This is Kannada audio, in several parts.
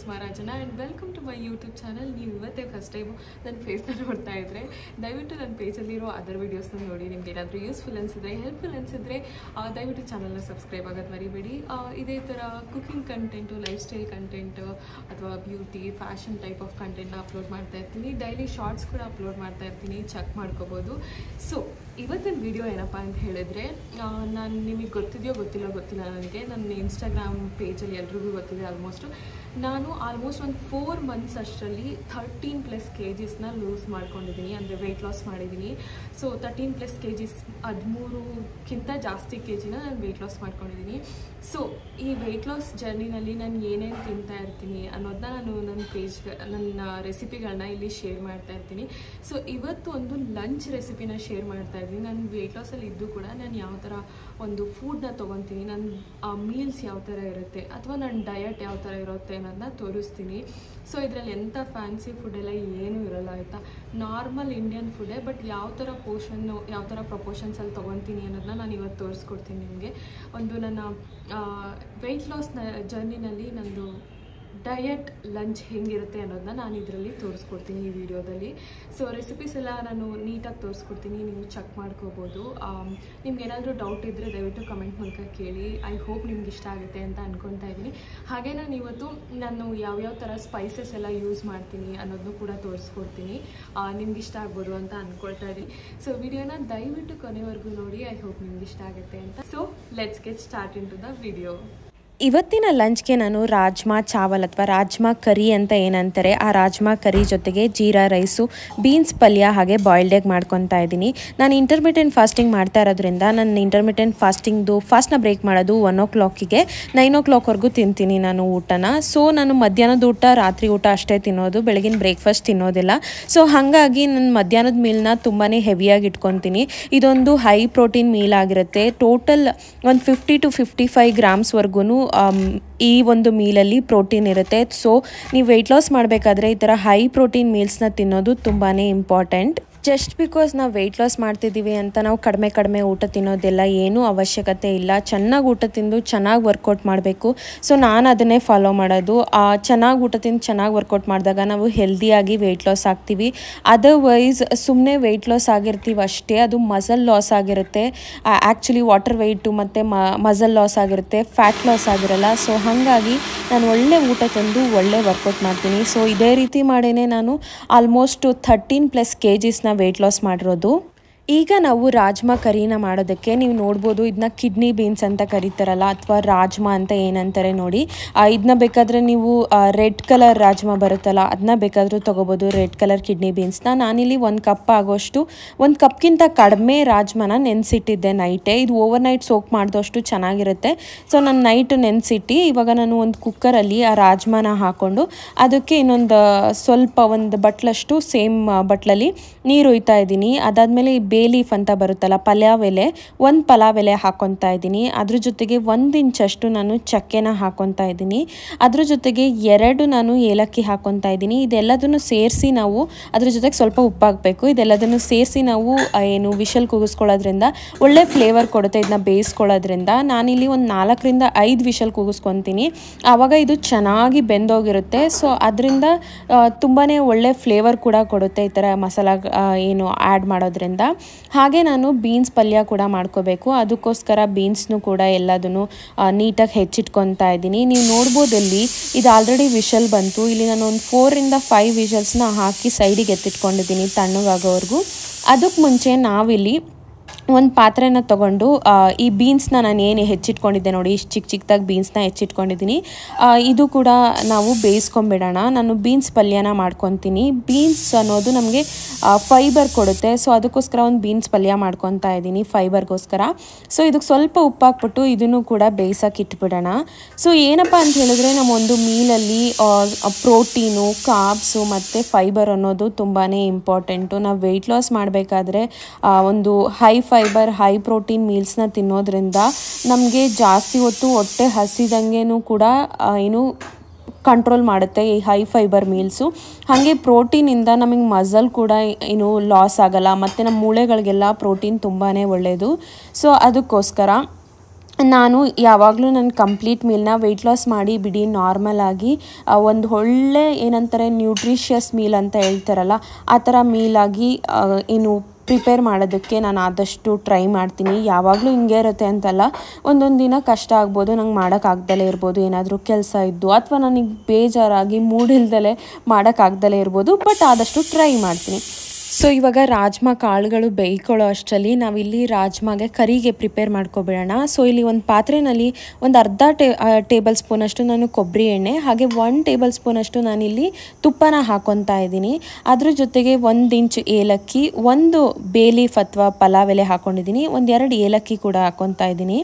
ಕುಸುಮಾರಾಜನ and welcome to my YouTube channel. ನೀವು ಇವತ್ತೇ ಫಸ್ಟ್ ಟೈಮು ನನ್ನ ಫೇಸ್ನ ನೋಡ್ತಾ ಇದ್ದರೆ ದಯವಿಟ್ಟು ನನ್ನ ಪೇಜಲ್ಲಿರೋ ಅದರ್ ವೀಡಿಯೋಸ್ನ ನೋಡಿ. ನಿಮ್ಗೆ ಏನಾದರೂ ಯೂಸ್ಫುಲ್ ಅನಿಸಿದ್ರೆ, ಹೆಲ್ಪ್ಫುಲ್ ಅನಿಸಿದ್ರೆ ದಯವಿಟ್ಟು ಚಾನಲ್ನ ಸಬ್ಸ್ಕ್ರೈಬ್ ಆಗೋದು ಮರಿಬೇಡಿ. ಇದೇ ಥರ cooking content, life style content ಅಥವಾ ಬ್ಯೂಟಿ, ಫ್ಯಾಷನ್ ಟೈಪ್ ಆಫ್ ಕಂಟೆಂಟ್ನ ಅಪ್ಲೋಡ್ ಮಾಡ್ತಾ ಇರ್ತೀನಿ. ಡೈಲಿ ಶಾರ್ಟ್ಸ್ ಕೂಡ ಅಪ್ಲೋಡ್ ಮಾಡ್ತಾ ಇರ್ತೀನಿ, ಚೆಕ್ ಮಾಡ್ಕೋಬೋದು. ಸೊ ಇವತ್ತಿನ ವಿಡಿಯೋ ಏನಪ್ಪ ಅಂತ ಹೇಳಿದ್ರೆ, ನಾನು ನಿಮಗೆ ಗೊತ್ತಿದೆಯೋ ಗೊತ್ತಿಲ್ಲ ನನಗೆ, ನನ್ನ ಇನ್ಸ್ಟಾಗ್ರಾಮ್ ಪೇಜಲ್ಲಿ ಎಲ್ರಿಗೂ ಗೊತ್ತಿದೆ. ನಾನು ಆಲ್ಮೋಸ್ಟ್ ಒಂದು 4 months ಅಷ್ಟರಲ್ಲಿ 13+ kgsನ ಲೂಸ್ ಮಾಡ್ಕೊಂಡಿದ್ದೀನಿ, ಅಂದರೆ ವೆಯ್ಟ್ ಲಾಸ್ ಮಾಡಿದ್ದೀನಿ. ಸೊ 13+ kgs 13ಕ್ಕಿಂತ ಜಾಸ್ತಿ kgನ ನಾನು ವೆಯ್ಟ್ ಲಾಸ್ ಮಾಡ್ಕೊಂಡಿದ್ದೀನಿ. ಸೊ ಈ ವೆಯ್ಟ್ ಲಾಸ್ ಜರ್ನಿನಲ್ಲಿ ನಾನು ಏನೇನು ತಿಂತಾ ಇರ್ತೀನಿ ಅನ್ನೋದನ್ನ ನಾನು ನನ್ನ ರೆಸಿಪಿಗಳನ್ನ ಇಲ್ಲಿ ಶೇರ್ ಮಾಡ್ತಾ ಇರ್ತೀನಿ. ಸೊ ಇವತ್ತು ಒಂದು ಲಂಚ್ ರೆಸಿಪಿನ ಶೇರ್ ಮಾಡ್ತಾ ಇದ್ದೀನಿ. ನಾನು ವೆಯ್ಟ್ ಲಾಸಲ್ಲಿ ಇದ್ದು ಕೂಡ ನಾನು ಯಾವ ಥರ ಒಂದು ಫುಡ್ನ ತೊಗೊತೀನಿ, ನನ್ನ ಮೀಲ್ಸ್ ಯಾವ ಥರ ಇರುತ್ತೆ ಅಥವಾ ನನ್ನ ಡಯಟ್ ಯಾವ ಥರ ಇರುತ್ತೆ ಅನ್ನೋದನ್ನ ತೋರಿಸ್ತೀನಿ. ಸೊ ಇದರಲ್ಲಿ ಎಂಥ ಫ್ಯಾನ್ಸಿ ಫುಡ್ಡೆಲ್ಲ ಏನೂ ಇರೋಲ್ಲ ಆಯಿತಾ, ನಾರ್ಮಲ್ ಇಂಡಿಯನ್ ಫುಡ್ಡೇ. ಬಟ್ ಯಾವ ಥರ ಯಾವ ಥರ ಪ್ರಪೋರ್ಷನ್ಸಲ್ಲಿ ತೊಗೊತೀನಿ ಅನ್ನೋದನ್ನ ನಾನು ಇವತ್ತು ತೋರಿಸ್ಕೊಡ್ತೀನಿ ನಿಮಗೆ. ಒಂದು ನನ್ನ ವೆಯ್ಟ್ ಲಾಸ್ನ ಜರ್ನಿನಲ್ಲಿ ನಂದು ಡಯಟ್ ಲಂಚ್ ಹೆಂಗಿರುತ್ತೆ ಅನ್ನೋದನ್ನ ನಾನು ಇದರಲ್ಲಿ ತೋರಿಸ್ಕೊಡ್ತೀನಿ ಈ ವಿಡಿಯೋದಲ್ಲಿ. ಸೊ ರೆಸಿಪೀಸ್ ಎಲ್ಲ ನಾನು ನೀಟಾಗಿ ತೋರಿಸ್ಕೊಡ್ತೀನಿ, ನೀವು ಚೆಕ್ ಮಾಡ್ಕೋಬೋದು. ನಿಮ್ಗೆ ಏನಾದರೂ ಡೌಟ್ ಇದ್ದರೆ ದಯವಿಟ್ಟು ಕಮೆಂಟ್ ಮೂಲಕ ಕೇಳಿ. ಐ ಹೋಪ್ ನಿಮ್ಗೆ ಇಷ್ಟ ಆಗುತ್ತೆ ಅಂತ ಅಂದ್ಕೊತಾ ಇದ್ದೀನಿ. ಹಾಗೆ ನಾನು ಇವತ್ತು ಯಾವ್ಯಾವ ಥರ ಸ್ಪೈಸಸ್ ಎಲ್ಲ ಯೂಸ್ ಮಾಡ್ತೀನಿ ಅನ್ನೋದನ್ನು ಕೂಡ ತೋರಿಸ್ಕೊಡ್ತೀನಿ. ನಿಮ್ಗೆ ಇಷ್ಟ ಆಗ್ಬೋದು ಅಂತ ಅಂದ್ಕೊಳ್ತಾ ಇದ್ದೀನಿ. ಸೊ ವಿಡಿಯೋನ ದಯವಿಟ್ಟು ಕೊನೆವರೆಗೂ ನೋಡಿ. ಐ ಹೋಪ್ ನಿಮ್ಗೆ ಇಷ್ಟ ಆಗುತ್ತೆ ಅಂತ. So let's get start into the video. ಇವತ್ತಿನ ಲಂಚ್ಗೆ ನಾನು ರಾಜ್ಮಾ ಚಾವಲ್ ಅಥವಾ ರಾಜ್ಮಾ ಕರಿ ಅಂತ ಏನಂತಾರೆ, ಆ ರಾಜ್ಮಾ ಕರಿ ಜೊತೆಗೆ ಜೀರಾ ರೈಸು, ಬೀನ್ಸ್ ಪಲ್ಯ ಹಾಗೆ ಬಾಯ್ಲ್ಡ್ ಎಗ್ ಮಾಡ್ಕೊತಾ ಇದ್ದೀನಿ. ನಾನು ಇಂಟರ್ಮಿಟೆಂಟ್ ಫಾಸ್ಟಿಂಗ್ ಮಾಡ್ತಾ ಇರೋದ್ರಿಂದ ನನ್ನ ಇಂಟರ್ಮಿಟೆಂಟ್ ಫಾಸ್ಟ್ನ ಬ್ರೇಕ್ ಮಾಡೋದು 1 o'clockಗೆ 9 o'clockವರೆಗೂ ತಿಂತೀನಿ ನಾನು ಊಟನ. ಸೊ ನಾನು ಮಧ್ಯಾಹ್ನದ ಊಟ, ರಾತ್ರಿ ಊಟ ಅಷ್ಟೇ ತಿನ್ನೋದು, ಬೆಳಗಿನ ಬ್ರೇಕ್ಫಾಸ್ಟ್ ತಿನ್ನೋದಿಲ್ಲ. ಸೊ ಹಾಗಾಗಿ ನಾನು ಮಧ್ಯಾಹ್ನದ ಮೀಲ್ನ ತುಂಬಾ ಹೆವಿಯಾಗಿ ಇಟ್ಕೊತೀನಿ. ಇದೊಂದು ಹೈ ಪ್ರೋಟೀನ್ ಮೀಲ್ ಆಗಿರುತ್ತೆ. ಟೋಟಲ್ ಒಂದು 50 to 55 grams ಈ ಒಂದು ಮೀಲಲ್ಲಿ ಪ್ರೋಟೀನ್ ಇರುತ್ತೆ. ಸೊ ನೀವು ವೆಯ್ಟ್ ಲಾಸ್ ಮಾಡಬೇಕಾದ್ರೆ ಈ ಥರ ಹೈ ಪ್ರೋಟೀನ್ ಮೀಲ್ಸ್ನ ತಿನ್ನೋದು ತುಂಬಾ ಇಂಪಾರ್ಟೆಂಟ್. ಜಸ್ಟ್ ಬಿಕಾಸ್ ನಾವು ವೆಯ್ಟ್ ಲಾಸ್ ಮಾಡ್ತಿದ್ದೀವಿ ಅಂತ ನಾವು ಕಡಿಮೆ ಊಟ ತಿನ್ನೋದೆಲ್ಲ ಏನೂ ಅವಶ್ಯಕತೆ ಇಲ್ಲ. ಚೆನ್ನಾಗಿ ಊಟ ತಿಂದು ಚೆನ್ನಾಗಿ ವರ್ಕೌಟ್ ಮಾಡಬೇಕು. ಸೊ ನಾನು ಅದನ್ನೇ ಫಾಲೋ ಮಾಡೋದು. ಚೆನ್ನಾಗಿ ಊಟ ತಿಂದು ಚೆನ್ನಾಗಿ ವರ್ಕೌಟ್ ಮಾಡಿದಾಗ ನಾವು ಹೆಲ್ದಿಯಾಗಿ ವೆಯ್ಟ್ ಲಾಸ್ ಆಗ್ತೀವಿ. ಅದರ್ವೈಸ್ ಸುಮ್ಮನೆ ವೆಯ್ಟ್ ಲಾಸ್ ಆಗಿರ್ತೀವಿ ಅಷ್ಟೇ, ಅದು ಮಸಲ್ ಲಾಸ್ ಆಗಿರುತ್ತೆ. ಆ್ಯಕ್ಚುಲಿ ವಾಟರ್ ವೆಯ್ಟು ಮತ್ತು ಮಸಲ್ ಲಾಸ್ ಆಗಿರುತ್ತೆ, ಫ್ಯಾಟ್ ಲಾಸ್ ಆಗಿರಲ್ಲ. ಸೊ ಹಾಗಾಗಿ ನಾನು ಒಳ್ಳೆ ಊಟ ತಿಂದು ಒಳ್ಳೆ ವರ್ಕೌಟ್ ಮಾಡ್ತೀನಿ. ಸೊ ಇದೇ ರೀತಿ ಮಾಡೇ ನಾನು ಆಲ್ಮೋಸ್ಟ್ 13+ kgsನ ವೆಯ್ಟ್ ಲಾಸ್ ಮಾಡಿರೋದು. ಈಗ ನಾವು ರಾಜ್ಮಾ ಕರಿನ ಮಾಡೋದಕ್ಕೆ ನೀವು ನೋಡ್ಬೋದು, ಇದನ್ನ ಕಿಡ್ನಿ ಬೀನ್ಸ್ ಅಂತ ಕರೀತಾರಲ್ಲ, ಅಥವಾ ರಾಜ್ಮಾ ಅಂತ ಏನಂತಾರೆ ನೋಡಿ. ಇದನ್ನ ಬೇಕಾದರೆ ನೀವು ರೆಡ್ ಕಲರ್ ರಾಜ್ಮಾ ಬರುತ್ತಲ್ಲ, ಅದನ್ನ ಬೇಕಾದರೂ ತೊಗೋಬೋದು, ರೆಡ್ ಕಲರ್ ಕಿಡ್ನಿ ಬೀನ್ಸ್ನ. ನಾನಿಲ್ಲಿ 1 ಕಪ್ ಆಗೋಷ್ಟು, 1 ಕಪ್ಗಿಂತ ಕಡಿಮೆ ರಾಜ್ಮಾನ ನೆನೆಸಿಟ್ಟಿದ್ದೆ ನೈಟೇ. ಇದು ಓವರ್ ನೈಟ್ ಸೋಕ್ ಮಾಡಿದಷ್ಟು ಚೆನ್ನಾಗಿರುತ್ತೆ. ಸೊ ನಾನು ನೈಟ್ ನೆನೆಸಿಟ್ಟು ಇವಾಗ ನಾನು ಒಂದು ಕುಕ್ಕರಲ್ಲಿ ಆ ರಾಜ್ಮಾನ ಹಾಕ್ಕೊಂಡು ಅದಕ್ಕೆ ಇನ್ನೊಂದು ಸ್ವಲ್ಪ ಒಂದು ಬಟ್ಲಷ್ಟು ಸೇಮ್ ಬಟ್ಲಲ್ಲಿ ನೀರು ಒಯ್ತಾ ಇದ್ದೀನಿ. ಅದಾದಮೇಲೆ ಬೇ ಲೀಫ್ ಅಂತ ಬರುತ್ತಲ್ಲ, ಪಲಾವ್ ಎಲೆ, 1 ಪಲಾವ್ ಎಲೆ ಹಾಕ್ಕೊತಾ ಇದ್ದೀನಿ. ಅದ್ರ ಜೊತೆಗೆ 1 ಇಂಚಷ್ಟು ನಾನು ಚಕ್ಕೆನ ಹಾಕ್ಕೊತಾ ಇದ್ದೀನಿ. ಅದ್ರ ಜೊತೆಗೆ 2 ನಾನು ಏಲಕ್ಕಿ ಹಾಕ್ಕೊತಾ ಇದ್ದೀನಿ. ಇದೆಲ್ಲದನ್ನು ಸೇರಿಸಿ ನಾವು ಅದ್ರ ಜೊತೆಗೆ ಸ್ವಲ್ಪ ಉಪ್ಪಾಗಬೇಕು. ಇದೆಲ್ಲದನ್ನು ಸೇರಿಸಿ ನಾವು ವಿಷಲ್ ಕೂಗಿಸ್ಕೊಳ್ಳೋದ್ರಿಂದ ಒಳ್ಳೆ ಫ್ಲೇವರ್ ಕೊಡುತ್ತೆ. ಇದನ್ನ ಬೇಯಿಸ್ಕೊಳ್ಳೋದ್ರಿಂದ ನಾನಿಲ್ಲಿ ಒಂದು 4ರಿಂದ 5 ವಿಷಲ್ ಕೂಗಿಸ್ಕೊತೀನಿ. ಆವಾಗ ಇದು ಚೆನ್ನಾಗಿ ಬೆಂದೋಗಿರುತ್ತೆ. ಸೊ ಅದರಿಂದ ತುಂಬಾ ಒಳ್ಳೆ ಫ್ಲೇವರ್ ಕೂಡ ಕೊಡುತ್ತೆ ಈ ಥರ ಮಸಾಲ ಆ್ಯಡ್ ಮಾಡೋದ್ರಿಂದ. ಹಾಗೆ ನಾನು ಬೀನ್ಸ್ ಪಲ್ಯ ಕೂಡ ಮಾಡ್ಕೋಬೇಕು. ಅದಕ್ಕೋಸ್ಕರ ಬೀನ್ಸ್ನು ಕೂಡ ಎಲ್ಲದನ್ನು ನೀಟಾಗಿ ಹೆಚ್ಚಿಟ್ಕೊತಾ ಇದ್ದೀನಿ. ನೀವು ನೋಡ್ಬೋದು ಇದು ಆಲ್ರೆಡಿ ವಿಷಲ್ ಬಂತು. ಇಲ್ಲಿ ನಾನು ಒಂದು 4ರಿಂದ 5 ವಿಷಲ್ಸ್ನ ಹಾಕಿ ಸೈಡಿಗೆ ಎತ್ತಿಟ್ಕೊಂಡಿದ್ದೀನಿ ತಣ್ಣಗಾಗೋವರೆಗೂ. ಅದಕ್ಕೆ ಮುಂಚೆ ನಾವಿಲ್ಲಿ ಒಂದು ಪಾತ್ರೆನ ತೊಗೊಂಡು ಈ ಬೀನ್ಸ್ನ ನಾನು ಏನು ಹೆಚ್ಚಿಟ್ಕೊಂಡಿದ್ದೆ ನೋಡಿ, ಇಷ್ಟು ಚಿಕ್ಕದಾಗಿ ಬೀನ್ಸ್ನ ಹೆಚ್ಚಿಟ್ಕೊಂಡಿದ್ದೀನಿ. ಇದು ಕೂಡ ನಾವು ಬೇಯಿಸ್ಕೊಂಬಿಡೋಣ. ನಾನು ಬೀನ್ಸ್ ಪಲ್ಯನ ಮಾಡ್ಕೊತೀನಿ. ಬೀನ್ಸ್ ಅನ್ನೋದು ನಮಗೆ ಫೈಬರ್ ಕೊಡುತ್ತೆ. ಸೊ ಅದಕ್ಕೋಸ್ಕರ ಒಂದು ಬೀನ್ಸ್ ಪಲ್ಯ ಮಾಡ್ಕೊತಾ ಇದ್ದೀನಿ ಫೈಬರ್ಗೋಸ್ಕರ. ಸೊ ಇದಕ್ಕೆ ಸ್ವಲ್ಪ ಉಪ್ಪಾಕ್ಬಿಟ್ಟು ಇದನ್ನು ಕೂಡ ಬೇಯಿಸೋಕೆ ಇಟ್ಬಿಡೋಣ. ಸೊ ಏನಪ್ಪ ಅಂತ ಹೇಳಿದ್ರೆ, ನಮ್ಮ ಒಂದು ಮೀಲಲ್ಲಿ ಪ್ರೋಟೀನು, ಕಾರ್ಬ್ಸು ಮತ್ತು ಫೈಬರ್ ಅನ್ನೋದು ತುಂಬಾ ಇಂಪಾರ್ಟೆಂಟು. ನಾವು ವೆಯ್ಟ್ ಲಾಸ್ ಮಾಡಬೇಕಾದ್ರೆ ಒಂದು ಹೈ ಫೈಬರ್, ಹೈ ಪ್ರೋಟೀನ್ ಮೀಲ್ಸ್ನ ತಿನ್ನೋದ್ರಿಂದ ನಮಗೆ ಜಾಸ್ತಿ ಹೊತ್ತು ಹೊಟ್ಟೆ ಹಸಿದಂಗೆನೂ ಕೂಡ ಕಂಟ್ರೋಲ್ ಮಾಡುತ್ತೆ ಈ ಹೈ ಫೈಬರ್ ಮೀಲ್ಸು. ಹಾಗೆ ಪ್ರೋಟೀನಿಂದ ನಮಗೆ ಮಸಲ್ ಕೂಡ ಲಾಸ್ ಆಗಲ್ಲ, ಮತ್ತು ನಮ್ಮ ಮೂಳೆಗಳಿಗೆಲ್ಲ ಪ್ರೋಟೀನ್ ತುಂಬಾ ಒಳ್ಳೆಯದು. ಸೊ ಅದಕ್ಕೋಸ್ಕರ ನಾನು ಯಾವಾಗಲೂ ನನ್ನ ಕಂಪ್ಲೀಟ್ ಮೀಲ್ನ ವೆಯ್ಟ್ ಲಾಸ್ ಮಾಡಿ ಬಿಡಿ ನಾರ್ಮಲ್ ಆಗಿ ಒಂದು ಒಳ್ಳೆ ಏನಂತಾರೆ ನ್ಯೂಟ್ರಿಷಿಯಸ್ ಮೀಲ್ ಅಂತ ಹೇಳ್ತಾರಲ್ಲ ಆ ಥರ ಮೀಲಾಗಿ ಏನು ಪ್ರಿಪೇರ್ ಮಾಡೋದಕ್ಕೆ ನಾನು ಆದಷ್ಟು ಟ್ರೈ ಮಾಡ್ತೀನಿ. ಯಾವಾಗಲೂ ಹಿಂಗೆ ಇರುತ್ತೆ ಅಂತಲ್ಲ, ಒಂದೊಂದು ದಿನ ಕಷ್ಟ ಆಗ್ಬೋದು, ನಂಗೆ ಮಾಡೋಕ್ಕಾಗ್ದಲೇ ಇರ್ಬೋದು, ಏನಾದರೂ ಕೆಲಸ ಇದ್ದು ಅಥವಾ ನನಗೆ ಬೇಜಾರಾಗಿ ಮೂಡ್ ಇಲ್ದಲೇ ಮಾಡೋಕ್ಕಾಗ್ದಲೇ ಇರ್ಬೋದು, ಬಟ್ ಆದಷ್ಟು ಟ್ರೈ ಮಾಡ್ತೀನಿ. ಸೊ ಇವಾಗ ರಾಜ್ಮಾ ಕಾಳುಗಳು ಬೇಯ್ಕೊಳ್ಳೋ ಅಷ್ಟರಲ್ಲಿ ನಾವಿಲ್ಲಿ ರಾಜ್ಮಾಗೆ ಕರಿಗೆ ಪ್ರಿಪೇರ್ ಮಾಡ್ಕೊಬಿಡೋಣ. ಸೊ ಇಲ್ಲಿ ಒಂದು ಪಾತ್ರೆಯಲ್ಲಿ ಒಂದು ಅರ್ಧ ಟೇಬಲ್ ಸ್ಪೂನಷ್ಟು ನಾನು ಕೊಬ್ಬರಿ ಎಣ್ಣೆ ಹಾಗೆ 1 ಟೇಬಲ್ ಸ್ಪೂನಷ್ಟು ನಾನಿಲ್ಲಿ ತುಪ್ಪನ ಹಾಕ್ಕೊತಾ ಇದ್ದೀನಿ. ಅದ್ರ ಜೊತೆಗೆ 1 ಇಂಚು ಏಲಕ್ಕಿ, 1 ಬೇ ಲೀಫ್ ಅಥವಾ ಪಲಾವ್ ಎಲೆ ಹಾಕ್ಕೊಂಡಿದ್ದೀನಿ, 1-2 ಏಲಕ್ಕಿ ಕೂಡ ಹಾಕ್ಕೊತಾ ಇದ್ದೀನಿ.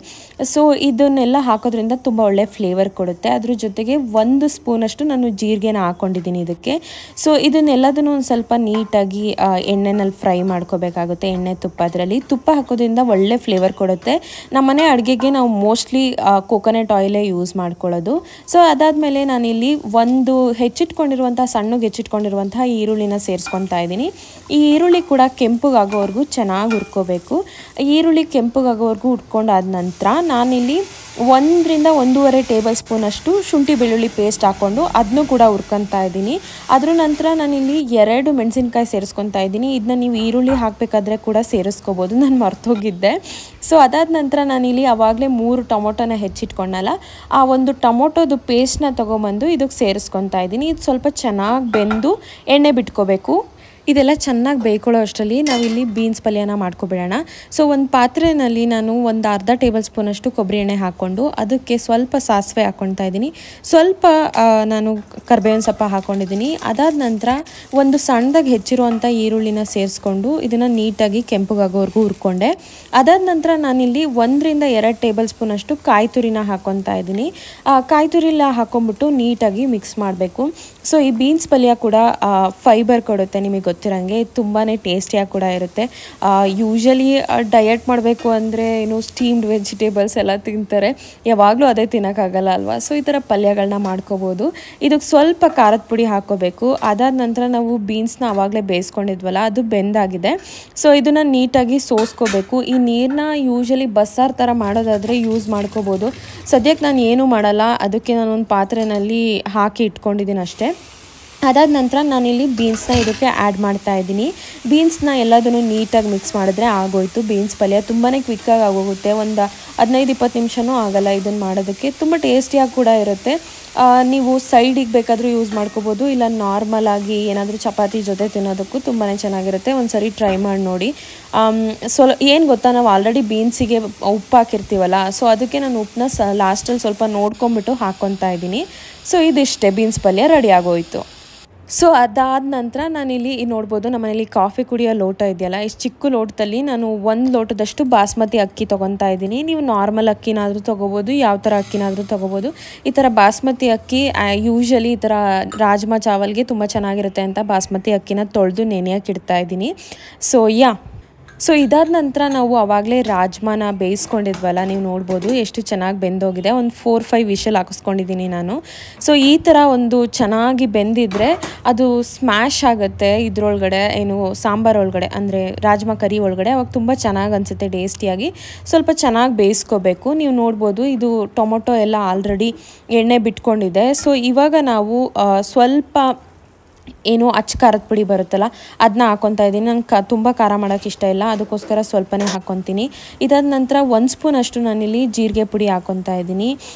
ಸೊ ಇದನ್ನೆಲ್ಲ ಹಾಕೋದ್ರಿಂದ ತುಂಬ ಒಳ್ಳೆ ಫ್ಲೇವರ್ ಕೊಡುತ್ತೆ. ಅದ್ರ ಜೊತೆಗೆ 1 ಸ್ಪೂನಷ್ಟು ನಾನು ಜೀರಿಗೆನ ಹಾಕ್ಕೊಂಡಿದ್ದೀನಿ ಇದಕ್ಕೆ. ಸೊ ಇದನ್ನೆಲ್ಲದನ್ನು ಒಂದು ಸ್ವಲ್ಪ ನೀಟಾಗಿ ಎಣ್ಣೆನಲ್ಲಿ ಫ್ರೈ ಮಾಡ್ಕೋಬೇಕಾಗುತ್ತೆ. ಎಣ್ಣೆ ತುಪ್ಪದಲ್ಲಿ ತುಪ್ಪ ಹಾಕೋದ್ರಿಂದ ಒಳ್ಳೆ ಫ್ಲೇವರ್ ಕೊಡುತ್ತೆ. ನಮ್ಮನೆ ಅಡುಗೆಗೆ ನಾವು ಮೋಸ್ಟ್ಲಿ ಕೋಕೋನಟ್ ಆಯಿಲೇ ಯೂಸ್ ಮಾಡ್ಕೊಳ್ಳೋದು. ಸೊ ಅದಾದಮೇಲೆ ನಾನಿಲ್ಲಿ ಒಂದು ಸಣ್ಣಗೆ ಹೆಚ್ಚಿಟ್ಕೊಂಡಿರುವಂತಹ ಈರುಳ್ಳಿನ ಸೇರಿಸ್ಕೊತಾ ಇದ್ದೀನಿ. ಈ ಈರುಳ್ಳಿ ಕೂಡ ಕೆಂಪಗಾಗೋವರೆಗೂ ಚೆನ್ನಾಗಿ ಹುರ್ಕೋಬೇಕು. ಈರುಳ್ಳಿ ಕೆಂಪಗಾಗೋವರೆಗೂ ಹುರ್ಕೊಂಡಾದ ನಂತರ ನಾನಿಲ್ಲಿ 1-1.5 ಟೇಬಲ್ ಸ್ಪೂನಷ್ಟು ಶುಂಠಿ ಬೆಳ್ಳುಳ್ಳಿ ಪೇಸ್ಟ್ ಹಾಕ್ಕೊಂಡು ಅದನ್ನು ಕೂಡ ಹುರ್ಕೊತಾ ಇದ್ದೀನಿ. ಅದ್ರ ನಂತರ ನಾನಿಲ್ಲಿ 2 ಮೆಣಸಿನ್ಕಾಯಿ ಸೇರಿಸ್ಕೊತಾ ಇದ್ದೀನಿ. ಇದನ್ನ ನೀವು ಈರುಳ್ಳಿ ಹಾಕಬೇಕಾದ್ರೆ ಕೂಡ ಸೇರಿಸ್ಕೋಬೋದು, ನಾನು ಮರ್ತೋಗಿದ್ದೆ. ಸೊ ಅದಾದ ನಂತರ ನಾನಿಲ್ಲಿ ಆವಾಗಲೇ 3 ಟೊಮೊಟೊನ ಹೆಚ್ಚಿಟ್ಕೊಂಡಲ್ಲ, ಆ ಒಂದು ಟೊಮೊಟೊದು ಪೇಸ್ಟ್ನ ತೊಗೊಂಬಂದು ಇದಕ್ಕೆ ಸೇರಿಸ್ಕೊತಾ ಇದ್ದೀನಿ. ಇದು ಸ್ವಲ್ಪ ಚೆನ್ನಾಗಿ ಬೆಂದು ಎಣ್ಣೆ ಬಿಟ್ಕೋಬೇಕು. ಇದೆಲ್ಲ ಚೆನ್ನಾಗಿ ಬೇಯ್ಕೊಳ್ಳೋ ಅಷ್ಟರಲ್ಲಿ ನಾವಿಲ್ಲಿ ಬೀನ್ಸ್ ಪಲ್ಯನ ಮಾಡ್ಕೊಬಿಡೋಣ. ಸೊ ಒಂದು ಪಾತ್ರೆಯಲ್ಲಿ ನಾನು ಒಂದು ಅರ್ಧ ಟೇಬಲ್ ಸ್ಪೂನಷ್ಟು ಕೊಬ್ಬರಿ ಎಣ್ಣೆ ಹಾಕ್ಕೊಂಡು ಅದಕ್ಕೆ ಸ್ವಲ್ಪ ಸಾಸಿವೆ ಹಾಕ್ಕೊಳ್ತಾ ಇದ್ದೀನಿ, ಸ್ವಲ್ಪ ನಾನು ಕರಿಬೇವಿನ ಸೊಪ್ಪು ಹಾಕ್ಕೊಂಡಿದ್ದೀನಿ. ಅದಾದ ನಂತರ ಒಂದು ಸಣ್ಣದಾಗಿ ಹೆಚ್ಚಿರುವಂಥ ಈರುಳ್ಳಿನ ಸೇರಿಸ್ಕೊಂಡು ಇದನ್ನು ನೀಟಾಗಿ ಕೆಂಪಗಾಗೋವರೆಗೂ ಹುರ್ಕೊಂಡೆ. ಅದಾದ ನಂತರ ನಾನಿಲ್ಲಿ 1-2 ಟೇಬಲ್ ಸ್ಪೂನಷ್ಟು ಕಾಯಿ ತುರಿನ ಹಾಕ್ಕೊತಾ ಇದ್ದೀನಿ. ಕಾಯಿ ತುರಿಲ್ಲ ಹಾಕ್ಕೊಂಬಿಟ್ಟು ನೀಟಾಗಿ ಮಿಕ್ಸ್ ಮಾಡಬೇಕು. ಸೊ ಈ ಬೀನ್ಸ್ ಪಲ್ಯ ಕೂಡ ಫೈಬರ್ ಕೊಡುತ್ತೆ, ನಿಮಗೆ ಗೊತ್ತಿರೋಂಗೆ ತುಂಬಾ ಟೇಸ್ಟಿಯಾಗಿ ಕೂಡ ಇರುತ್ತೆ. ಯೂಶಲಿ ಡಯಟ್ ಮಾಡಬೇಕು ಅಂದರೆ ಸ್ಟೀಮ್ಡ್ ವೆಜಿಟೇಬಲ್ಸ್ ಎಲ್ಲ ತಿಂತಾರೆ, ಯಾವಾಗಲೂ ಅದೇ ತಿನ್ನೋಕ್ಕಾಗಲ್ಲ ಅಲ್ವಾ. ಸೊ ಈ ಥರ ಪಲ್ಯಗಳನ್ನ ಮಾಡ್ಕೋಬೋದು. ಇದಕ್ಕೆ ಸ್ವಲ್ಪ ಖಾರದ ಪುಡಿ ಹಾಕ್ಕೋಬೇಕು. ಅದಾದ ನಂತರ ನಾವು ಬೀನ್ಸ್ನ ಆವಾಗಲೇ ಬೇಯಿಸ್ಕೊಂಡಿದ್ವಲ್ಲ, ಅದು ಬೆಂದಾಗಿದೆ. ಸೊ ಇದನ್ನು ನೀಟಾಗಿ ಸೋಸ್ಕೋಬೇಕು. ಈ ನೀರನ್ನ ಯೂಶಲಿ ಬಸ್ಸಾರು ಥರ ಮಾಡೋದಾದರೆ ಯೂಸ್ ಮಾಡ್ಕೋಬೋದು. ಸದ್ಯಕ್ಕೆ ನಾನು ಏನೂ ಮಾಡಲ್ಲ, ಅದಕ್ಕೆ ನಾನು ಒಂದು ಪಾತ್ರೆಯಲ್ಲಿ ಹಾಕಿ ಇಟ್ಕೊಂಡಿದ್ದೀನಿ ಅಷ್ಟೇ. ಅದಾದ ನಂತರ ನಾನಿಲ್ಲಿ ಬೀನ್ಸ್ನ ಇದಕ್ಕೆ ಆ್ಯಡ್ ಮಾಡ್ತಾ ಇದ್ದೀನಿ. ಬೀನ್ಸ್ನ ಎಲ್ಲದನ್ನು ನೀಟಾಗಿ ಮಿಕ್ಸ್ ಮಾಡಿದ್ರೆ ಆಗೋಯ್ತು. ಬೀನ್ಸ್ ಪಲ್ಯ ತುಂಬಾ ಕ್ವಿಕ್ಕಾಗಿ ಆಗೋಗುತ್ತೆ, ಒಂದು 15-20 ನಿಮಿಷನೂ ಆಗೋಲ್ಲ ಇದನ್ನು ಮಾಡೋದಕ್ಕೆ. ತುಂಬ ಟೇಸ್ಟಿಯಾಗಿ ಕೂಡ ಇರುತ್ತೆ. ನೀವು ಸೈಡಿಗೆ ಬೇಕಾದರೂ ಯೂಸ್ ಮಾಡ್ಕೋಬೋದು, ಇಲ್ಲ ನಾರ್ಮಲ್ ಆಗಿ ಏನಾದರೂ ಚಪಾತಿ ಜೊತೆ ತಿನ್ನೋದಕ್ಕೂ ತುಂಬಾ ಚೆನ್ನಾಗಿರುತ್ತೆ. ಒಂದು ಸರಿ ಟ್ರೈ ಮಾಡಿ ನೋಡಿ. ಏನು ಗೊತ್ತಾ, ನಾವು ಆಲ್ರೆಡಿ ಬೀನ್ಸಿಗೆ ಉಪ್ಪು ಹಾಕಿರ್ತೀವಲ್ಲ, ಸೊ ಅದಕ್ಕೆ ನಾನು ಉಪ್ಪನ್ನ ಲಾಸ್ಟಲ್ಲಿ ಸ್ವಲ್ಪ ನೋಡ್ಕೊಂಬಿಟ್ಟು ಹಾಕ್ಕೊತಾ ಇದ್ದೀನಿ. ಸೊ ಇದಿಷ್ಟೇ, ಬೀನ್ಸ್ ಪಲ್ಯ ರೆಡಿ ಆಗೋಯಿತು. ಸೊ ಅದಾದ ನಂತರ ನಾನಿಲ್ಲಿ ನೋಡ್ಬೋದು, ನಮ್ಮನೇಲಿ ಕಾಫಿ ಕುಡಿಯೋ ಲೋಟ ಇದೆಯಲ್ಲ, ಇಷ್ಟು ಚಿಕ್ಕ ಲೋಟದಲ್ಲಿ ನಾನು 1 ಲೋಟದಷ್ಟು ಬಾಸ್ಮತಿ ಅಕ್ಕಿ ತೊಗೊತಾ ಇದ್ದೀನಿ. ನೀವು ನಾರ್ಮಲ್ ಅಕ್ಕಿನಾದರೂ ತೊಗೋಬೋದು, ಯಾವ ಥರ ಅಕ್ಕಿನಾದರೂ ತೊಗೋಬೋದು. ಈ ಥರ ಬಾಸ್ಮತಿ ಅಕ್ಕಿ ಯೂಶಲಿ ಈ ಥರ ರಾಜ್ಮಾ ಚಾವಲ್ಗೆ ತುಂಬ ಚೆನ್ನಾಗಿರುತ್ತೆ ಅಂತ ಬಾಸ್ಮತಿ ಅಕ್ಕಿನ ತೊಳೆದು ನೆನೆಯೋಕೆ ಇಡ್ತಾ ಇದ್ದೀನಿ. ಸೊ ಇದಾದ ನಂತರ ನಾವು ಆವಾಗಲೇ ರಾಜ್ಮಾನ ಬೇಯಿಸ್ಕೊಂಡಿದ್ವಲ್ಲ, ನೀವು ನೋಡ್ಬೋದು ಎಷ್ಟು ಚೆನ್ನಾಗಿ ಬೆಂದೋಗಿದೆ. ಒಂದು 4-5 ವಿಷಲ್ ಹಾಕಿಸ್ಕೊಂಡಿದ್ದೀನಿ ನಾನು. ಸೊ ಈ ಥರ ಒಂದು ಚೆನ್ನಾಗಿ ಬೆಂದಿದ್ರೆ ಅದು ಸ್ಮ್ಯಾಶ್ ಆಗುತ್ತೆ ಇದರೊಳಗಡೆ, ಸಾಂಬಾರು ಒಳಗಡೆ ಅಂದರೆ ರಾಜ್ಮಾ ಕರಿ ಒಳಗಡೆ, ಅವಾಗ ತುಂಬ ಚೆನ್ನಾಗಿ ಅನಿಸುತ್ತೆ ಟೇಸ್ಟಿಯಾಗಿ. ಸ್ವಲ್ಪ ಚೆನ್ನಾಗಿ ಬೇಯಿಸ್ಕೋಬೇಕು. ನೀವು ನೋಡ್ಬೋದು ಇದು ಟೊಮೊಟೊ ಎಲ್ಲ ಆಲ್ರೆಡಿ ಎಣ್ಣೆ ಬಿಟ್ಕೊಂಡಿದೆ. ಸೊ ಇವಾಗ ನಾವು ಸ್ವಲ್ಪ ಅಚ್ಚ ಖಾರದ ಪುಡಿ ಬರುತ್ತಲ್ಲ, ಅದನ್ನ ಹಾಕ್ಕೊತಾ ಇದ್ದೀನಿ. ನಂಗೆ ತುಂಬ ಖಾರ ಮಾಡೋಕ್ಕೆ ಇಷ್ಟ ಇಲ್ಲ, ಅದಕ್ಕೋಸ್ಕರ ಸ್ವಲ್ಪನೇ ಹಾಕ್ಕೊತೀನಿ. ಇದಾದ ನಂತರ 1 ಸ್ಪೂನಷ್ಟು ನಾನಿಲ್ಲಿ ಜೀರಿಗೆ ಪುಡಿ ಹಾಕ್ಕೊತಾ ಇದ್ದೀನಿ.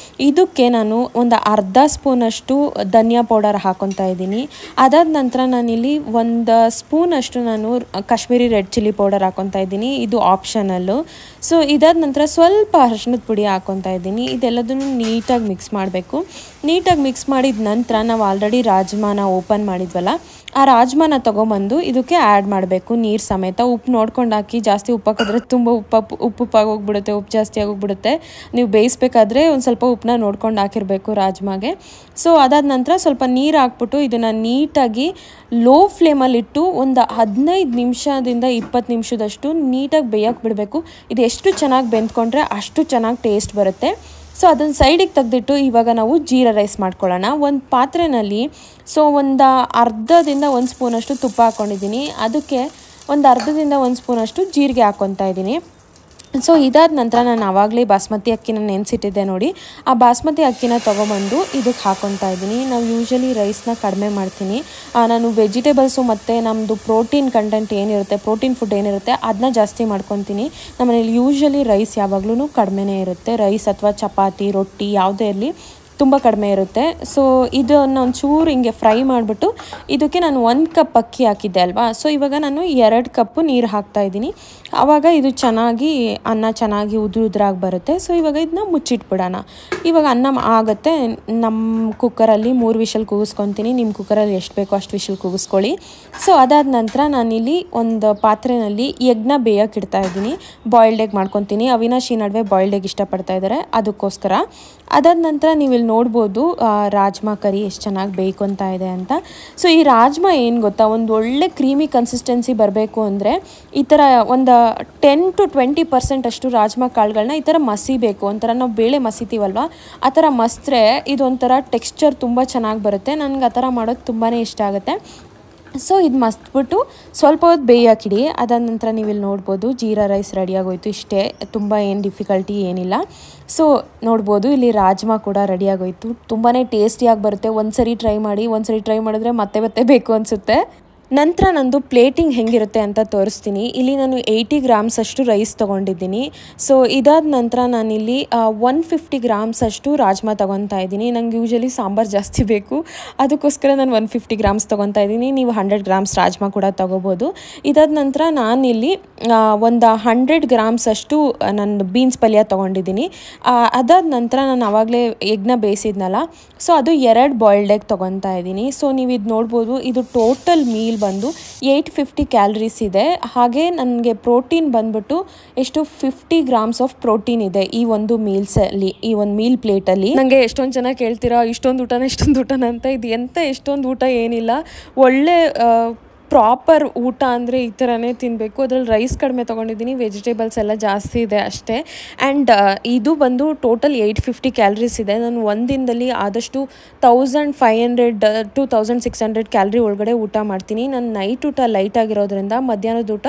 ಇದಕ್ಕೆ ನಾನು ಒಂದು ಅರ್ಧ ಸ್ಪೂನಷ್ಟು ಧನಿಯಾ ಪೌಡರ್ ಹಾಕ್ಕೊತಾ ಇದ್ದೀನಿ. ಅದಾದ ನಂತರ ನಾನಿಲ್ಲಿ 1 ಸ್ಪೂನಷ್ಟು ನಾನು ಕಾಶ್ಮೀರಿ ರೆಡ್ ಚಿಲ್ಲಿ ಪೌಡರ್ ಹಾಕ್ಕೊತಾ ಇದ್ದೀನಿ, ಇದು ಆಪ್ಷನಲ್ಲು. ಸೊ ಇದಾದ ನಂತರ ಸ್ವಲ್ಪ ಅರಿಶಿಣದ ಪುಡಿ ಹಾಕ್ಕೊತಾ ಇದ್ದೀನಿ. ಇದೆಲ್ಲದನ್ನು ನೀಟಾಗಿ ಮಿಕ್ಸ್ ಮಾಡಬೇಕು. ನೀಟಾಗಿ ಮಿಕ್ಸ್ ಮಾಡಿದ ನಂತರ ನಾವು ಆಲ್ರೆಡಿ ರಾಜ್ಮಾನ ಓಪನ್ ಮಾಡಿದ್ವಲ್ಲ, ಆ ರಾಜ್ಮಾನ ತೊಗೊಂಬಂದು ಇದಕ್ಕೆ ಆ್ಯಡ್ ಮಾಡಬೇಕು ನೀರು ಸಮೇತ. ಉಪ್ಪು ನೋಡ್ಕೊಂಡು ಹಾಕಿ, ಜಾಸ್ತಿ ಉಪ್ಪು ಹಾಕಿದ್ರೆ ತುಂಬ ಉಪ್ಪಾಗೋಗ್ಬಿಡುತ್ತೆ, ಉಪ್ಪು ಜಾಸ್ತಿ ಆಗೋಗ್ಬಿಡುತ್ತೆ. ನೀವು ಬೇಯಿಸ್ಬೇಕಾದ್ರೆ ಒಂದು ಸ್ವಲ್ಪ ಉಪ್ಪನ್ನ ನೋಡ್ಕೊಂಡು ಹಾಕಿರಬೇಕು ರಾಜ್ಮಾಗೆ. ಸೊ ಅದಾದ ನಂತರ ಸ್ವಲ್ಪ ನೀರು ಹಾಕ್ಬಿಟ್ಟು ಇದನ್ನು ನೀಟಾಗಿ ಲೋ ಫ್ಲೇಮಲ್ಲಿಟ್ಟು ಒಂದು 15 ನಿಮಿಷದಿಂದ 20 ನಿಮಿಷದಷ್ಟು ನೀಟಾಗಿ ಬೇಯಕ್ಕೆ ಬಿಡಬೇಕು. ಇದು ಎಷ್ಟು ಚೆನ್ನಾಗಿ ಬೆಂದ್ಕೊಂಡ್ರೆ ಅಷ್ಟು ಚೆನ್ನಾಗಿ ಟೇಸ್ಟ್ ಬರುತ್ತೆ. ಸೊ ಅದನ್ನು ಸೈಡಿಗೆ ತೆಗೆದಿಟ್ಟು ಇವಾಗ ನಾವು ಜೀರಾ ರೈಸ್ ಮಾಡ್ಕೊಳ್ಳೋಣ. ಒಂದು ಪಾತ್ರೆಯಲ್ಲಿ ಒಂದು ಅರ್ಧದಿಂದ 1 ಸ್ಪೂನಷ್ಟು ತುಪ್ಪ ಹಾಕ್ಕೊಂಡಿದ್ದೀನಿ. ಅದಕ್ಕೆ ಒಂದು ಅರ್ಧದಿಂದ 1 ಸ್ಪೂನಷ್ಟು ಜೀರಿಗೆ ಹಾಕ್ಕೊತಾ ಇದ್ದೀನಿ. ಸೊ ಇದಾದ ನಂತರ ನಾನು ಆವಾಗಲೇ ಬಾಸ್ಮತಿ ಅಕ್ಕಿನ ನೆನೆಸಿಟ್ಟಿದ್ದೆ ನೋಡಿ. ಆ ಬಾಸ್ಮತಿ ಅಕ್ಕಿನ ತೊಗೊಬಂದು ಇದಕ್ಕೆ ಹಾಕ್ಕೊತಾ ಇದ್ದೀನಿ. ನಾವು ಯೂಶ್ವಲಿ ರೈಸ್ನ ಕಡಿಮೆ ಮಾಡ್ತೀನಿ. ನಾನು ವೆಜಿಟೇಬಲ್ಸು ಮತ್ತು ನಮ್ಮದು ಪ್ರೋಟೀನ್ ಕಂಟೆಂಟ್ ಏನಿರುತ್ತೆ, ಪ್ರೋಟೀನ್ ಫುಡ್ ಏನಿರುತ್ತೆ ಅದನ್ನ ಜಾಸ್ತಿ ಮಾಡ್ಕೊತೀನಿ. ನಮ್ಮನೇಲಿ ಯೂಶ್ವಲಿ ರೈಸ್ ಯಾವಾಗ್ಲೂ ಕಡಿಮೆನೇ ಇರುತ್ತೆ. ರೈಸ್ ಅಥವಾ ಚಪಾತಿ, ರೊಟ್ಟಿ ಯಾವುದೇ ಇರಲಿ ತುಂಬ ಕಡಿಮೆ ಇರುತ್ತೆ. ಸೊ ಇದನ್ನು ಒಂಚೂರು ಹಿಂಗೆ ಫ್ರೈ ಮಾಡಿಬಿಟ್ಟು ಇದಕ್ಕೆ ನಾನು 1 ಕಪ್ ಅಕ್ಕಿ ಹಾಕಿದ್ದೆ ಅಲ್ವಾ. ಸೊ ಇವಾಗ ನಾನು 2 ಕಪ್ಪು ನೀರು ಹಾಕ್ತಾಯಿದ್ದೀನಿ. ಆವಾಗ ಇದು ಚೆನ್ನಾಗಿ ಅನ್ನ ಚೆನ್ನಾಗಿ ಉದುರಾಗಿ ಬರುತ್ತೆ. ಸೊ ಇವಾಗ ಇದನ್ನ ಮುಚ್ಚಿಟ್ಬಿಡೋಣ. ಇವಾಗ ಅನ್ನ ಆಗುತ್ತೆ. ನಮ್ಮ ಕುಕ್ಕರಲ್ಲಿ 3 ವಿಷಲ್ ಕೂಗಿಸ್ಕೊತೀನಿ. ನಿಮ್ಮ ಕುಕ್ಕರಲ್ಲಿ ಎಷ್ಟು ಬೇಕೋ ಅಷ್ಟು ವಿಷಲ್ ಕೂಗಿಸ್ಕೊಳ್ಳಿ. ಸೊ ಅದಾದ ನಂತರ ನಾನಿಲ್ಲಿ ಒಂದು ಪಾತ್ರೆಯಲ್ಲಿ ಎಗ್ನ ಬೇಯಕ್ಕೆ ಇಡ್ತಾ ಇದ್ದೀನಿ. ಬಾಯ್ಲ್ಡ್ ಎಗ್ ಮಾಡ್ಕೊತೀನಿ. ಅವಿನಾಶ್ ಈ ನಡುವೆ ಬಾಯ್ಲ್ಡ್ ಎಗ್ ಇಷ್ಟಪಡ್ತಾ ಇದ್ದಾರೆ, ಅದಕ್ಕೋಸ್ಕರ. ಅದಾದ ನಂತರ ನೀವು ಇಲ್ಲಿ ನೋಡ್ಬೋದು ರಾಜ್ಮಾ ಕರಿ ಎಷ್ಟು ಚೆನ್ನಾಗಿ ಬೇಯ್ಕೊತಾ ಇದೆ ಅಂತ. ಸೊ ಈ ರಾಜ್ಮಾ ಏನು ಗೊತ್ತಾ, ಒಂದು ಒಳ್ಳೆ ಕ್ರೀಮಿ ಕನ್ಸಿಸ್ಟೆನ್ಸಿ ಬರಬೇಕು ಅಂದರೆ ಈ ಥರ ಒಂದು 10 to 20% ಅಷ್ಟು ರಾಜ್ಮಾ ಕಾಳುಗಳನ್ನ ಈ ಥರ ಮಸಿಬೇಕು. ಒಂಥರ ನಾವು ಬೇಳೆ ಮಸಿತೀವಲ್ವ, ಆ ಥರ ಮಸಿದ್ರೆ ಇದೊಂಥರ ಟೆಕ್ಸ್ಚರ್ ತುಂಬ ಚೆನ್ನಾಗಿ ಬರುತ್ತೆ. ನನಗೆ ಆ ಥರ ಮಾಡೋದು ತುಂಬಾ ಇಷ್ಟ ಆಗುತ್ತೆ. ಸೊ ಇದು ಮಸ್ತ್ಬಿಟ್ಟು ಸ್ವಲ್ಪ ಹೊತ್ತು ಬೇಯಕ್ಕಿಡಿ. ಅದಾದ ನಂತರ ನೀವು ಇಲ್ಲಿ ನೋಡ್ಬೋದು ಜೀರಾ ರೈಸ್ ರೆಡಿಯಾಗೋಯ್ತು. ಇಷ್ಟೇ, ತುಂಬ ಏನು ಡಿಫಿಕಲ್ಟಿ ಏನಿಲ್ಲ. ಸೊ ನೋಡ್ಬೋದು ಇಲ್ಲಿ ರಾಜ್ಮಾ ಕೂಡ ರೆಡಿಯಾಗೋಯ್ತು. ತುಂಬಾ ಟೇಸ್ಟಿಯಾಗಿ ಬರುತ್ತೆ. ಒಂದ್ಸರಿ ಟ್ರೈ ಮಾಡಿ, ಒಂದ್ಸರಿ ಟ್ರೈ ಮಾಡಿದ್ರೆ ಮತ್ತೆ ಮತ್ತೆ ಬೇಕು ಅನಿಸುತ್ತೆ. ನಂತರ ನಂದು ಪ್ಲೇಟಿಂಗ್ ಹೆಂಗಿರುತ್ತೆ ಅಂತ ತೋರಿಸ್ತೀನಿ. ಇಲ್ಲಿ ನಾನು 80 ಗ್ರಾಮ್ಸ್ ಅಷ್ಟು ರೈಸ್ ತೊಗೊಂಡಿದ್ದೀನಿ. ಸೊ ಇದಾದ ನಂತರ ನಾನಿಲ್ಲಿ 150 ಗ್ರಾಮ್ಸ್ ಅಷ್ಟು ರಾಜ್ಮಾ ತೊಗೊತಾ ಇದ್ದೀನಿ. ನಂಗೆ ಯೂಶ್ವಲಿ ಸಾಂಬಾರು ಜಾಸ್ತಿ ಬೇಕು, ಅದಕ್ಕೋಸ್ಕರ ನಾನು 150 ಗ್ರಾಮ್ಸ್ ತೊಗೊತಾ ಇದ್ದೀನಿ. ನೀವು 100 ಗ್ರಾಮ್ಸ್ ರಾಜ್ಮಾ ಕೂಡ ತೊಗೋಬೋದು. ಇದಾದ ನಂತರ ನಾನಿಲ್ಲಿ ಒಂದು 100 ಗ್ರಾಮ್ಸ್ ಅಷ್ಟು ನಾನು ಬೀನ್ಸ್ ಪಲ್ಯ ತೊಗೊಂಡಿದ್ದೀನಿ. ಅದಾದ ನಂತರ ನಾನು ಆವಾಗಲೇ ಎಗ್ನ ಬೇಯಿಸಿದ್ನಲ್ಲ, ಸೊ ಅದು 2 ಬಾಯ್ಲ್ಡ್ ಎಗ್ ತೊಗೊತಾ ಇದ್ದೀನಿ. ಸೊ ನೀವು ಇದು ನೋಡ್ಬೋದು, ಇದು ಟೋಟಲ್ ಮೀಲ್ ಬಂದು 850 ಕ್ಯಾಲರೀಸ್ ಇದೆ. ಹಾಗೆ ನನಗೆ ಪ್ರೋಟೀನ್ ಬಂದ್ಬಿಟ್ಟು ಎಷ್ಟು 50 ಗ್ರಾಮ್ಸ್ ಆಫ್ ಪ್ರೋಟೀನ್ ಇದೆ ಈ ಒಂದು ಮೀಲ್ಸಲ್ಲಿ, ಈ ಒಂದು ಮೀಲ್ ಪ್ಲೇಟಲ್ಲಿ. ನನಗೆ ಎಷ್ಟೊಂದು ಜನ ಕೇಳ್ತೀರಾ ಇಷ್ಟೊಂದು ಊಟನ ಅಂತ. ಇದು ಎಂತ ಎಷ್ಟೊಂದು ಊಟ ಏನಿಲ್ಲ, ಒಳ್ಳೆ ಪ್ರಾಪರ್ ಊಟ ಅಂದರೆ ಈ ಥರನೇ ತಿನ್ನಬೇಕು. ಅದರಲ್ಲಿ ರೈಸ್ ಕಡಿಮೆ ತೊಗೊಂಡಿದ್ದೀನಿ, ವೆಜಿಟೇಬಲ್ಸ್ ಎಲ್ಲ ಜಾಸ್ತಿ ಇದೆ ಅಷ್ಟೇ. ಆ್ಯಂಡ್ ಇದು ಬಂದು ಟೋಟಲ್ 850 ಕ್ಯಾಲರೀಸ್ ಇದೆ. ನಾನು ಒಂದಿನದಲ್ಲಿ ಆದಷ್ಟು 1500 to 1600 ಕ್ಯಾಲರಿ ಒಳಗಡೆ ಊಟ ಮಾಡ್ತೀನಿ. ನಾನು ನೈಟ್ ಊಟ ಲೈಟ್ ಆಗಿರೋದ್ರಿಂದ ಮಧ್ಯಾಹ್ನದ ಊಟ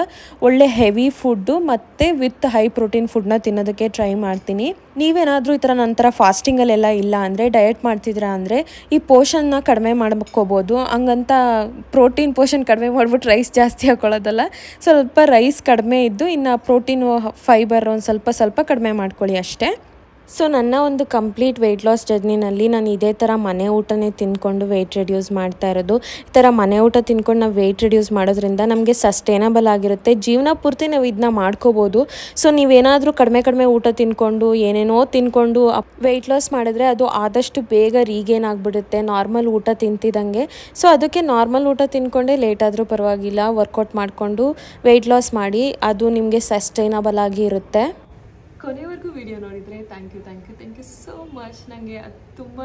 ಒಳ್ಳೆ ಹೆವಿ ಫುಡ್ಡು ಮತ್ತು ವಿತ್ ಹೈ ಪ್ರೋಟೀನ್ ಫುಡ್ನ ತಿನ್ನೋದಕ್ಕೆ ಟ್ರೈ ಮಾಡ್ತೀನಿ. ನೀವೇನಾದರೂ ಈ ಥರ ನಂತರ ಫಾಸ್ಟಿಂಗಲ್ಲೆಲ್ಲ ಇಲ್ಲ ಅಂದರೆ, ಡಯಟ್ ಮಾಡ್ತಿದ್ದೀರಾ ಅಂದರೆ ಈ ಪೋಷನ್ನ ಕಡಿಮೆ ಮಾಡ್ಕೋಬೋದು. ಹಂಗಂತ ಪ್ರೋಟೀನ್ ಪೋಷನ್ ಕಡಿಮೆ ಮಾಡಿಬಿಟ್ಟು ರೈಸ್ ಜಾಸ್ತಿ ಹಾಕ್ಕೊಳ್ಳೋದಲ್ಲ. ಸ್ವಲ್ಪ ರೈಸ್ ಕಡಿಮೆ ಇದ್ದು ಇನ್ನು ಪ್ರೋಟೀನು ಫೈಬರ್ ಒಂದು ಸ್ವಲ್ಪ ಕಡಿಮೆ ಮಾಡ್ಕೊಳ್ಳಿ ಅಷ್ಟೇ. ಸೊ ನನ್ನ ಒಂದು ಕಂಪ್ಲೀಟ್ ವೆಯ್ಟ್ ಲಾಸ್ ಜರ್ನಿನಲ್ಲಿ ನಾನು ಇದೇ ಥರ ಮನೆ ಊಟನೇ ತಿಂದ್ಕೊಂಡು ವೆಯ್ಟ್ ರಿಡ್ಯೂಸ್ ಮಾಡ್ತಾ ಇರೋದು. ಈ ಥರ ಮನೆ ಊಟ ತಿಂದ್ಕೊಂಡು ನಾವು ವೆಯ್ಟ್ ರಿಡ್ಯೂಸ್ ಮಾಡೋದ್ರಿಂದ ನಮಗೆ ಸಸ್ಟೈನಬಲ್ ಆಗಿರುತ್ತೆ. ಜೀವನ ಪೂರ್ತಿ ನಾವು ಇದನ್ನ ಮಾಡ್ಕೋಬೋದು. ಸೊ ನೀವೇನಾದರೂ ಕಡಿಮೆ ಊಟ ತಿಂದ್ಕೊಂಡು ಏನೇನೋ ತಿಂದ್ಕೊಂಡು ವೆಯ್ಟ್ ಲಾಸ್ ಮಾಡಿದ್ರೆ ಅದು ಆದಷ್ಟು ಬೇಗ ರೀಗೇನ್ ಆಗಿಬಿಡುತ್ತೆ ನಾರ್ಮಲ್ ಊಟ ತಿಂತಿದ್ದಂಗೆ. ಸೊ ಅದಕ್ಕೆ ನಾರ್ಮಲ್ ಊಟ ತಿಂದ್ಕೊಂಡೇ ಲೇಟ್ ಆದರೂ ಪರವಾಗಿಲ್ಲ, ವರ್ಕೌಟ್ ಮಾಡಿಕೊಂಡು ವೆಯ್ಟ್ ಲಾಸ್ ಮಾಡಿ, ಅದು ನಿಮಗೆ ಸಸ್ಟೈನಬಲ್ ಆಗಿ ಇರುತ್ತೆ. ಕೊನೆವರೆಗೂ ವಿಡಿಯೋ ನೋಡಿದರೆ ಥ್ಯಾಂಕ್ ಯು ಸೋ ಮಚ್. ನನಗೆ ಅದು ತುಂಬಾ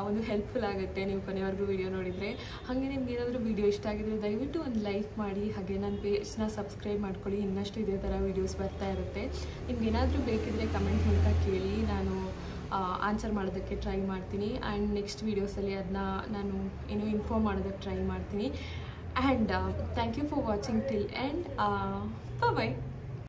ಒಂದು ಹೆಲ್ಪ್ಫುಲ್ ಆಗುತ್ತೆ ನೀವು ಕೊನೆವರೆಗೂ ವಿಡಿಯೋ ನೋಡಿದರೆ. ಹಾಗೆ ನಿಮ್ಗೆ ಏನಾದರೂ ವಿಡಿಯೋ ಇಷ್ಟ ಆಗಿದ್ರೆ ದಯವಿಟ್ಟು ಒಂದು ಲೈಕ್ ಮಾಡಿ, ಹಾಗೆ ನನ್ನ ಪೇಜ್ನ ಸಬ್ಸ್ಕ್ರೈಬ್ ಮಾಡ್ಕೊಳ್ಳಿ. ಇನ್ನಷ್ಟು ಇದೇ ಥರ ವೀಡಿಯೋಸ್ ಬರ್ತಾ ಇರುತ್ತೆ. ನಿಮ್ಗೆ ಏನಾದರೂ ಬೇಕಿದ್ದರೆ ಕಮೆಂಟ್ ಮೂಲಕ ಕೇಳಿ, ನಾನು ಆನ್ಸರ್ ಮಾಡೋದಕ್ಕೆ ಟ್ರೈ ಮಾಡ್ತೀನಿ. ಆ್ಯಂಡ್ ನೆಕ್ಸ್ಟ್ ವೀಡಿಯೋಸಲ್ಲಿ ಅದನ್ನ ನಾನು ಇನ್ಫಾರ್ಮ್ ಮಾಡೋದಕ್ಕೆ ಟ್ರೈ ಮಾಡ್ತೀನಿ. And thank you for watching till end. Bye.